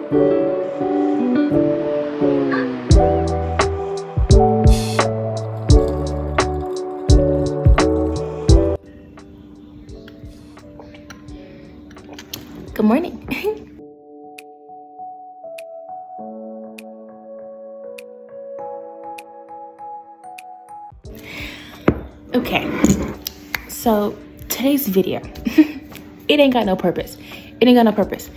Good morning. Okay, so today's video, it ain't got no purpose. It ain't got no purpose,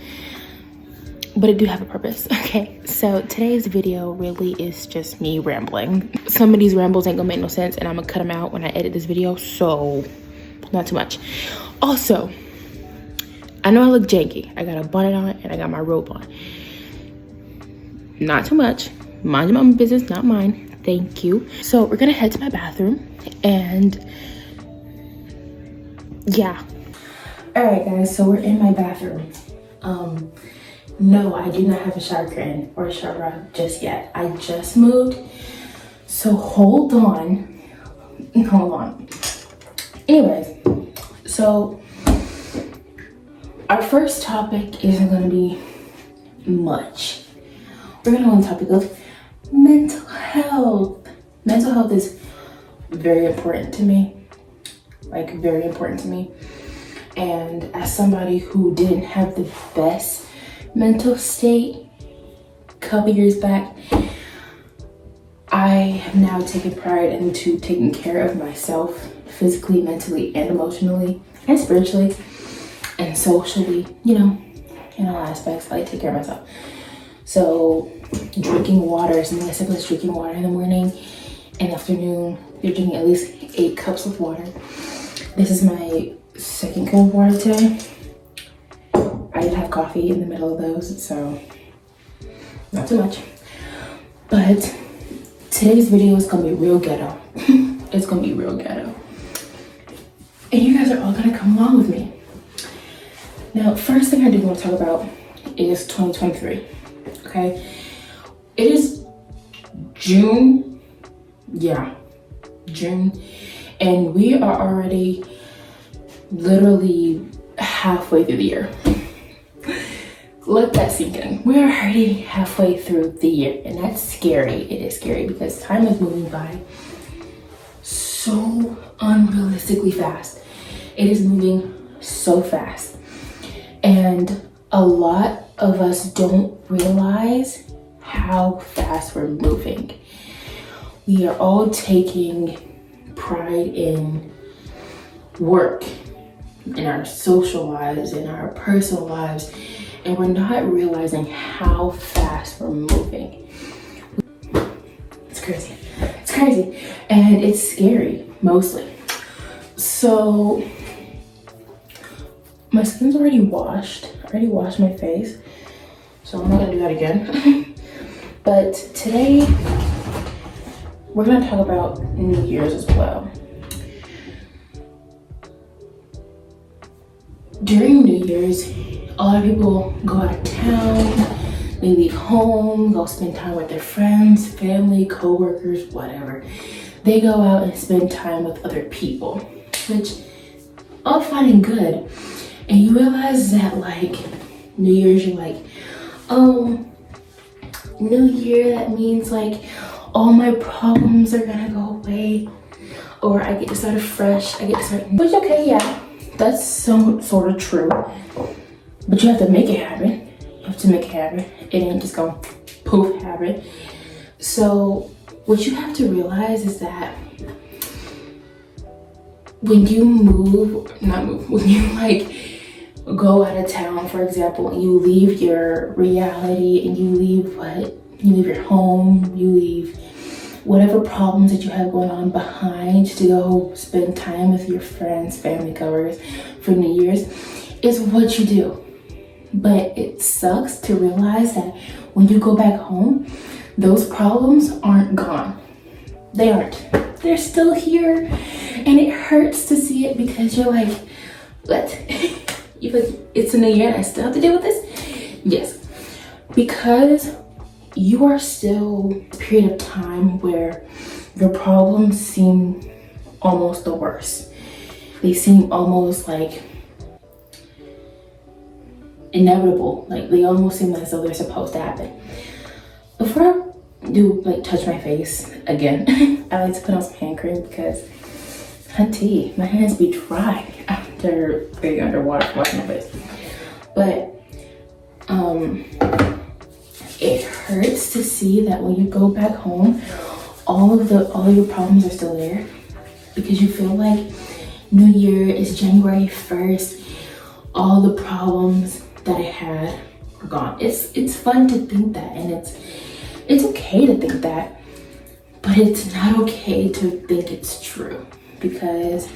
but it do have a purpose. Okay, so today's video really is just me rambling. Some of these rambles ain't gonna make no sense, and I'm gonna cut them out when I edit this video, so not too much. Also, I know I look janky. I got a bonnet on and I got my robe on. Not too much. Mind your own business, not mine. Thank you. So we're gonna head to my bathroom and yeah. All right, guys, so we're in my bathroom. No, I do not have a shower curtain or a shower rod just yet. I just moved, so hold on. Anyways, so our first topic isn't gonna be much. We're gonna go on the topic of mental health. Mental health is very important to me, like very important to me. And as somebody who didn't have the best mental state a couple years back, I have now taken pride into taking care of myself physically, mentally, and emotionally, and spiritually, and socially, you know, in all aspects. I take care of myself. So drinking water, something as simple as drinking water in the morning and afternoon. You're drinking at least 8 cups of water. This is my second cup of water today. I did have coffee in the middle of those, so not too much. But today's video is gonna be real ghetto. It's gonna be real ghetto. And you guys are all gonna come along with me. Now, first thing I do want to talk about is 2023, okay? It is June, yeah, June, and we are already literally halfway through the year. Let that sink in. We're already halfway through the year, and that's scary. It is scary because time is moving by so unrealistically fast. It is moving so fast. And a lot of us don't realize how fast we're moving. We are all taking pride in work, in our social lives, in our personal lives, and we're not realizing how fast we're moving. It's crazy. It's crazy. And it's scary, mostly. So my skin's already washed. I already washed my face, so I'm not gonna do that again. But today, we're gonna talk about New Year's as well. During New Year's, a lot of people go out of town, they leave home, go spend time with their friends, family, co-workers, whatever. They go out and spend time with other people, which all fine and good. And you realize that like New Year's, you're like, oh, New Year, that means like all my problems are gonna go away, or I get to start afresh, I get to start, which okay, yeah, that's sort of true, but you have to make it happen. You have to make it happen. It ain't just gonna poof happen. So what you have to realize is that when you when you like go out of town, for example, and you leave your reality and you leave your home, you leave whatever problems that you have going on behind to go spend time with your friends, family, coworkers for New Year's, is what you do. But it sucks to realize that when you go back home, those problems aren't gone. They aren't. They're still here, and it hurts to see it because you're like, what? You're like, it's a new year and I still have to deal with this? Yes, because you are still a period of time where your problems seem almost the worst. They seem almost like inevitable. Like they almost seem as though they're supposed to happen. Before I do like touch my face again, I like to put on some hand cream because hunty, my hands be dry after being underwater washing my face. But it hurts to see that when you go back home, all of your problems are still there, because you feel like New Year is January 1st. All the problems that I had are gone. It's fun to think that, and it's okay to think that, but it's not okay to think it's true, because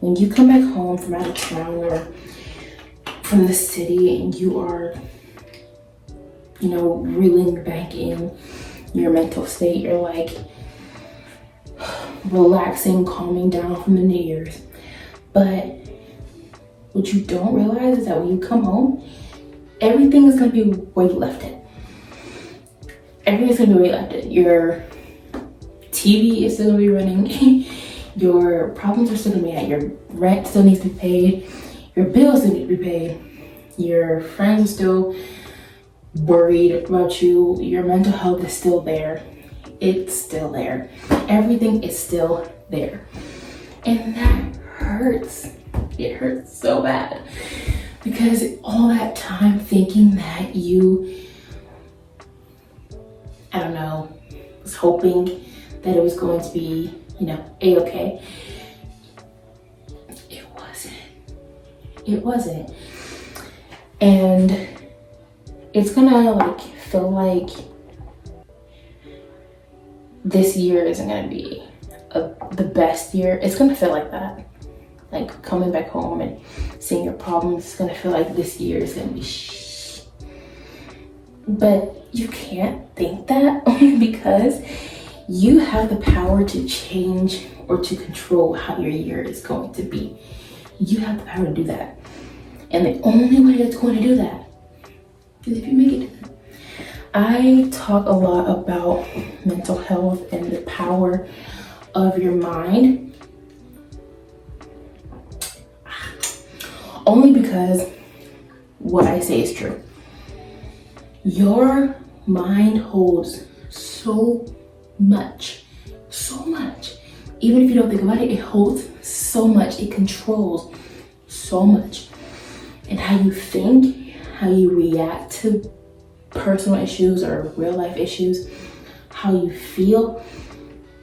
when you come back home from out of town or from the city and you are, reeling back in your mental state, you're like relaxing, calming down from the New Year's. But what you don't realize is that when you come home, everything is gonna be where you left it. Everything's gonna be where you left it. Your TV is still gonna be running. Your problems are still gonna be at. Your rent still needs to be paid. Your bills still need to be paid. Your friends are still worried about you. Your mental health is still there. It's still there. Everything is still there. And that hurts. It hurts so bad, because all that time thinking that you, was hoping that it was going to be, A-okay. It wasn't. And it's gonna feel like this year isn't gonna be the best year. It's gonna feel like that. Like coming back home and seeing your problems, it's gonna feel like this year is gonna be But you can't think that, only because you have the power to change or to control how your year is going to be. You have the power to do that. And the only way that's going to do that is if you make it. I talk a lot about mental health and the power of your mind, only because what I say is true. Your mind holds so much. Even if you don't think about it, it holds so much. It controls so much. And how you think, how you react to personal issues or real life issues, how you feel,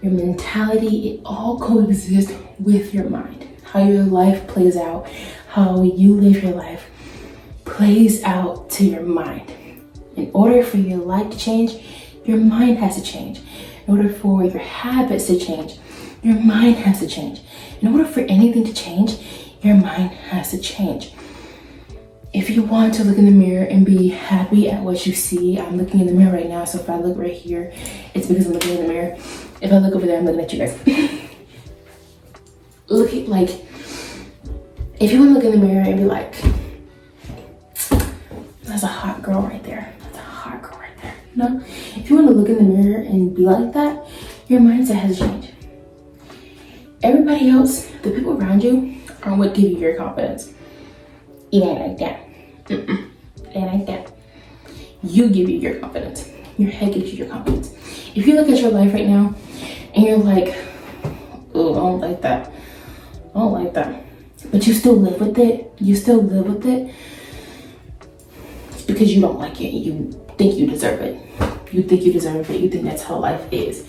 your mentality, it all coexists with your mind. How your life plays out, how you live your life plays out to your mind. In order for your life to change, your mind has to change. In order for your habits to change, your mind has to change. In order for anything to change, your mind has to change. If you want to look in the mirror and be happy at what you see, I'm looking in the mirror right now, so if I look right here, it's because I'm looking in the mirror. If I look over there, I'm looking at you guys. Look at, if you want to look in the mirror and be like, that's a hot girl right there. That's a hot girl right there. No, if you want to look in the mirror and be like that, your mindset has changed. Everybody else, the people around you, are what give you your confidence. It ain't like that. It ain't like that. You give you your confidence. Your head gives you your confidence. If you look at your life right now and you're like, oh, I don't like that. I don't like that. But you still live with it. It's because you don't like it. You think you deserve it. You think you deserve it. You think that's how life is.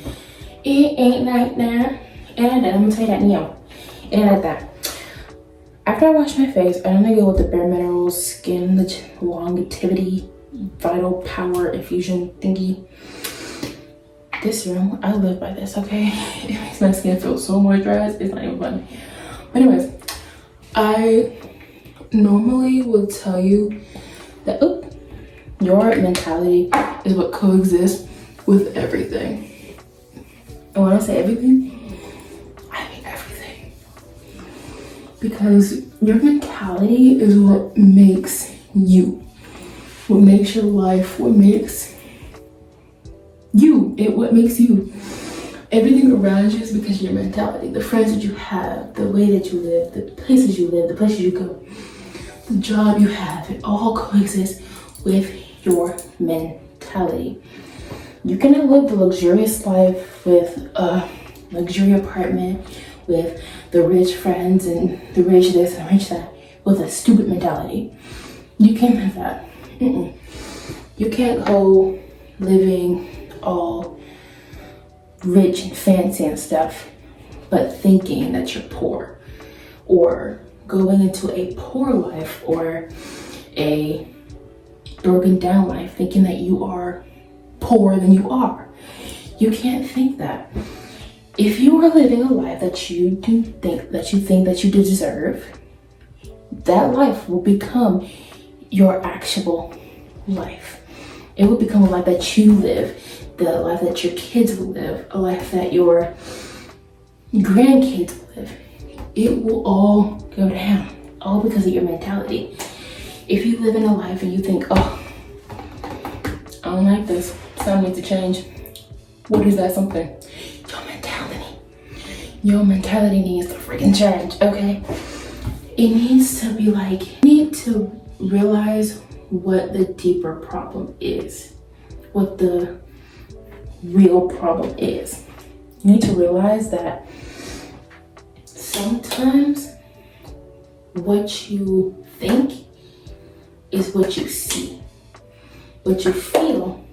It ain't like that. It ain't like that. I'm gonna tell you that now. It ain't like that. After I wash my face, I'm gonna go with the Bare Minerals Skin Longevity Vital Power Infusion thingy. This serum, I live by this, okay? It makes my skin feel so moisturized, it's not even funny. But anyways, I normally would tell you that your mentality is what coexists with everything. And when I say everything, I mean everything. Because your mentality is what makes you. What makes your life, what makes you. What makes you. Everything around you is because of your mentality. The friends that you have, the way that you live, the places you live, the places you go. the job you have, it all coexists with your mentality. You cannot live the luxurious life with a luxury apartment, with the rich friends and the rich this and the rich that, with a stupid mentality. You can't have that. You can't go living all rich and fancy and stuff, but thinking that you're poor, or going into a poor life or a broken down life thinking that you are poorer than you are. You can't think that. If you are living a life that you think that you deserve, that life will become your actual life. It will become a life that you live, the life that your kids will live, a life that your grandkids will live. It will all go down, all because of your mentality. If you live in a life and you think, oh, I don't like this, something needs to change. What is that something? Your mentality. Your mentality needs to freaking change, okay? It needs to be like, you need to realize what the deeper problem is, what the real problem is. You need to realize that sometimes what you think is what you see. What you feel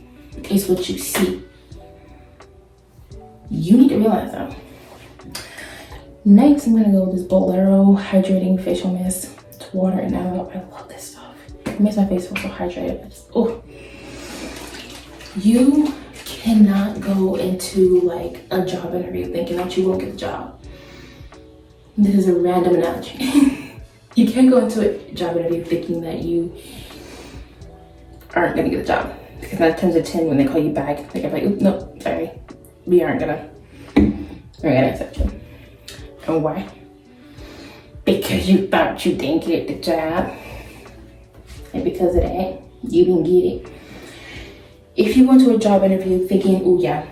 is what you see. You need to realize that. Next, I'm gonna go with this Bolero Hydrating Facial Mist. It's water and aloe. I love this stuff. It makes my face feel so hydrated. You cannot go into like a job interview thinking that you won't get the job. This is a random analogy. You can't go into a job interview thinking that you aren't gonna get the job. Because 9 times out of 10, when they call you back, they're like, no, sorry, we aren't gonna accept you. And why? Because you thought you didn't get the job. And because of that, you didn't get it. If you go to a job interview thinking, oh yeah,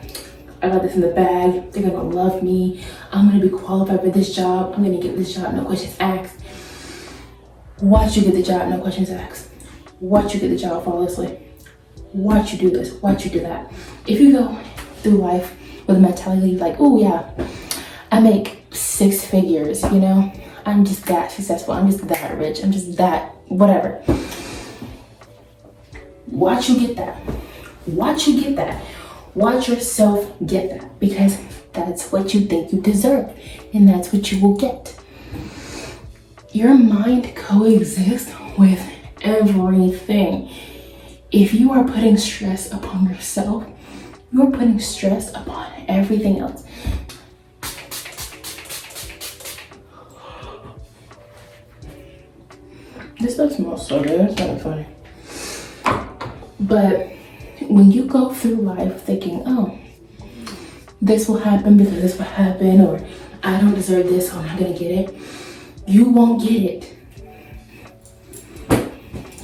I got this in the bag, they're gonna love me, I'm gonna be qualified for this job, I'm gonna get this job, no questions asked. Watch you get the job, no questions asked. Watch you get the job flawlessly. Watch you do this, watch you do that. If you go through life with a mentality like, oh yeah, I make 6 figures, you know, I'm just that successful, I'm just that rich, I'm just that whatever. Watch you get that. Watch you get that. Watch yourself get that, because that's what you think you deserve, and that's what you will get. Your mind coexists with everything. If you are putting stress upon yourself, you're putting stress upon everything else. This stuff smells so good, it's not funny. But when you go through life thinking, oh, this will happen because this will happen, or I don't deserve this, so I'm not gonna get it, you won't get it.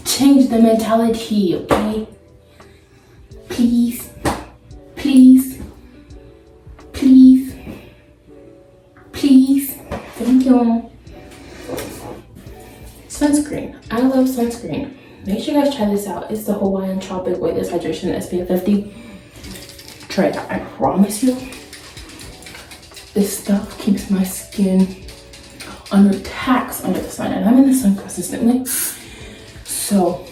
Change the mentality, okay? Please, please, please, please. Thank you. Sunscreen. I love sunscreen. Make sure you guys try this out. It's the Hawaiian Tropic Weightless Hydration SPF 50. Try it out. I promise you, this stuff keeps my skin under attacks under the sun, and I'm in the sun consistently. So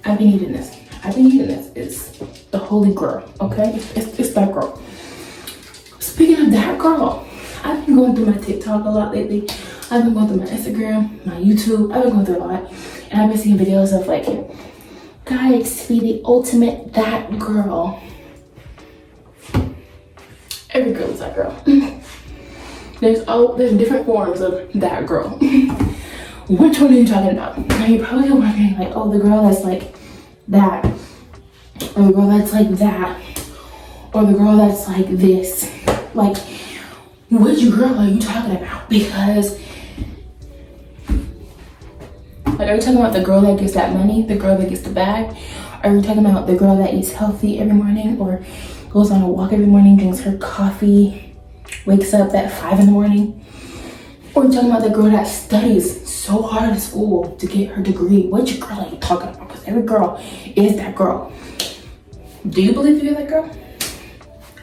I've been eating this. It's the holy grail, okay? It's that girl. Speaking of that girl, I've been going through my TikTok a lot lately. I've been going through my Instagram, my YouTube. I've been going through a lot. And I've been seeing videos of like, guides to be the ultimate that girl. Every girl is that girl. There's different forms of that girl. Which one are you talking about? Now you're probably wondering like, oh, the girl that's like that, or the girl that's like that, or the girl that's like this. Like, which girl are you talking about? Because like, are you talking about the girl that gets that money, the girl that gets the bag? Are you talking about the girl that eats healthy every morning, or goes on a walk every morning, drinks her coffee, wakes up at 5 in the morning? Or you're talking about the girl that studies so hard in school to get her degree. Which girl are you talking about? Because every girl is that girl. Do you believe you're that girl?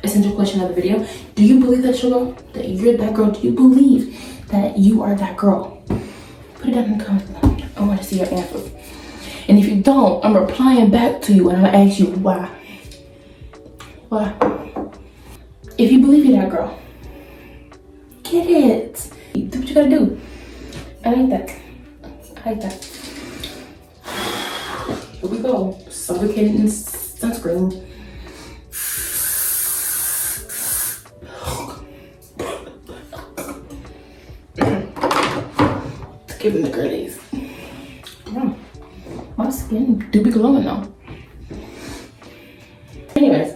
Essential question of the video. Do you believe that you're that girl? Do you believe that you are that girl? Put it down in the comments below. I want to see your answers. And if you don't, I'm replying back to you and I'm gonna ask you why. Why? If you believe you're that girl, get it. Do what you gotta do. I like that. I like that. Here we go. Suffocating in sunscreen. Give him the girlies. Yeah. My skin do be glowing though. Anyways,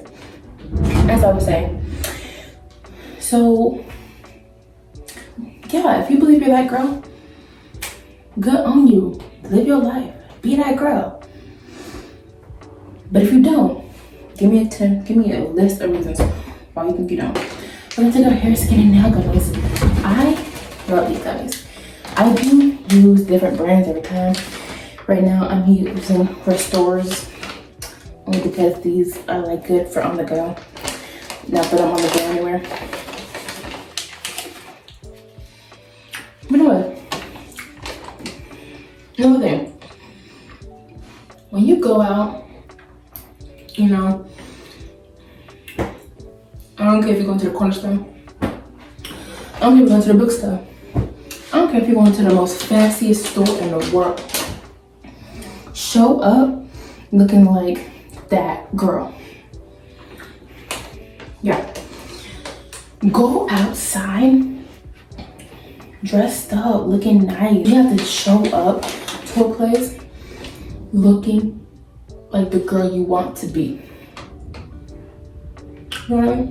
as I was saying, so yeah, if you believe you're that girl, good on you. Live your life. Be that girl. But if you don't, give me a list of reasons why you think you don't. We're gonna take our hair, skin, and nail gummies. I love these gummies. I do use different brands every time. Right now I'm using Restores only because these are like good for on the go. Not that I'm on the go anywhere. But anyway, another thing. When you go out, you know, I don't care if you're going to the corner store. I don't care if you're going to the bookstore. I don't care if you're going to the most fanciest store in the world. Show up looking like that girl. Yeah. Go outside dressed up, looking nice. You have to show up to a place looking like the girl you want to be. You know what I mean?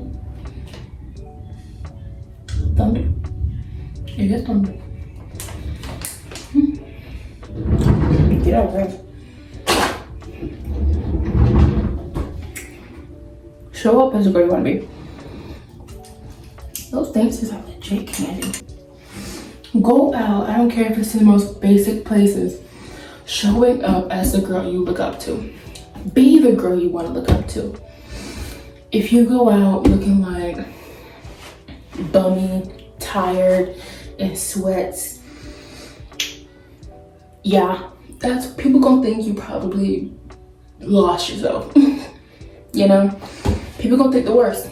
Thunder. It is thunder. Get out of there. Show up as a girl you want to be. Those things is like legit candy. Go out. I don't care if it's in the most basic places. Showing up as the girl you look up to. Be the girl you want to look up to. If you go out looking like bummy, tired, in sweats, yeah, that's people gonna think you probably lost yourself. You know, people gonna think the worst.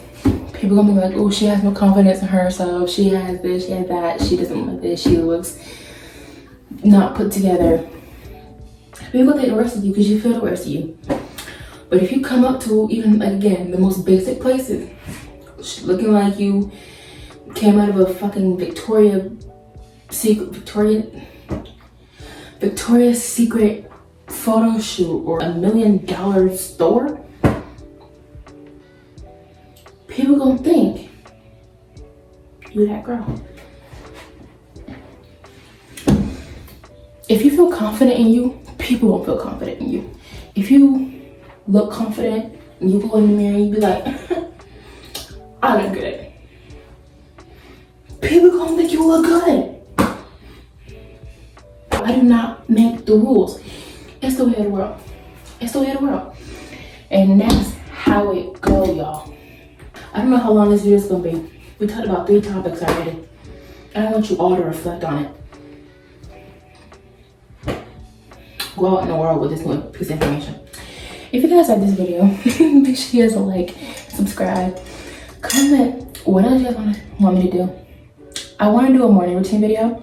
People gonna be like, oh, she has no confidence in herself. She has this, she has that. She doesn't look like this. She looks not put together. People gonna think the worst of you because you feel the worst of you. But if you come up to even, like, again, the most basic places, looking like you came out of a fucking Victoria's Secret photo shoot or $1 million store, people gonna think you that girl. If you feel confident in you, people won't feel confident in you. If you look confident and you go in the mirror and you be like, I look good, people gonna think you look good. I do not make the rules. It's the way of the world. It's the way of the world. And that's how it go, y'all. I don't know how long this video is gonna be. We talked about 3 topics already. And I want you all to reflect on it. Go out in the world with this new piece of information. If you guys like this video, make sure you guys like, subscribe, comment what else you guys want me to do. I want to do a morning routine video,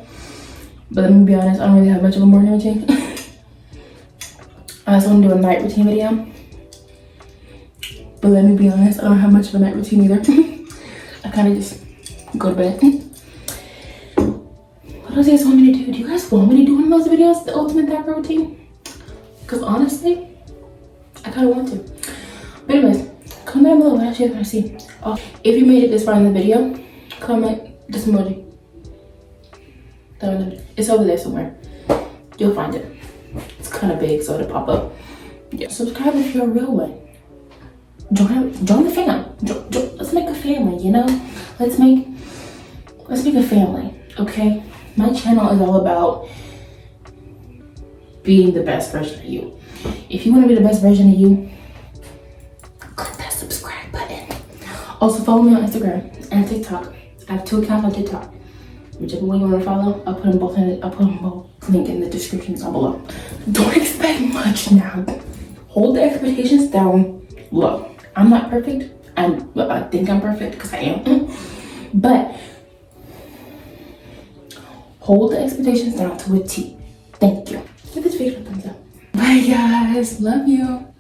but let me be honest, I don't really have much of a morning routine. I also want to do a night routine video, but let me be honest, I don't have much of a night routine either. I kind of just go to bed. What else do you guys want me to do? Do you guys want me to do one of those videos, the ultimate diaper routine? Because honestly, I kind of want to. But anyways, comment down below what else you guys want to see. If you made it this far in the video, comment this emoji. It's over there somewhere. You'll find it. It's kind of big, so it'll pop up. Yeah. Subscribe if you're a real one. Join the fam. Let's make a family, you know? Let's make a family, okay? My channel is all about being the best version of you. If you want to be the best version of you, click that subscribe button. Also follow me on Instagram and TikTok. I have 2 accounts on TikTok. Whichever one you want to follow, I'll put them both link in the description down below. Don't expect much now. Hold the expectations down low. I'm not perfect. I think I'm perfect because I am. But hold the expectations down to a T. Thank you. Give this video a thumbs up. Bye guys. Love you.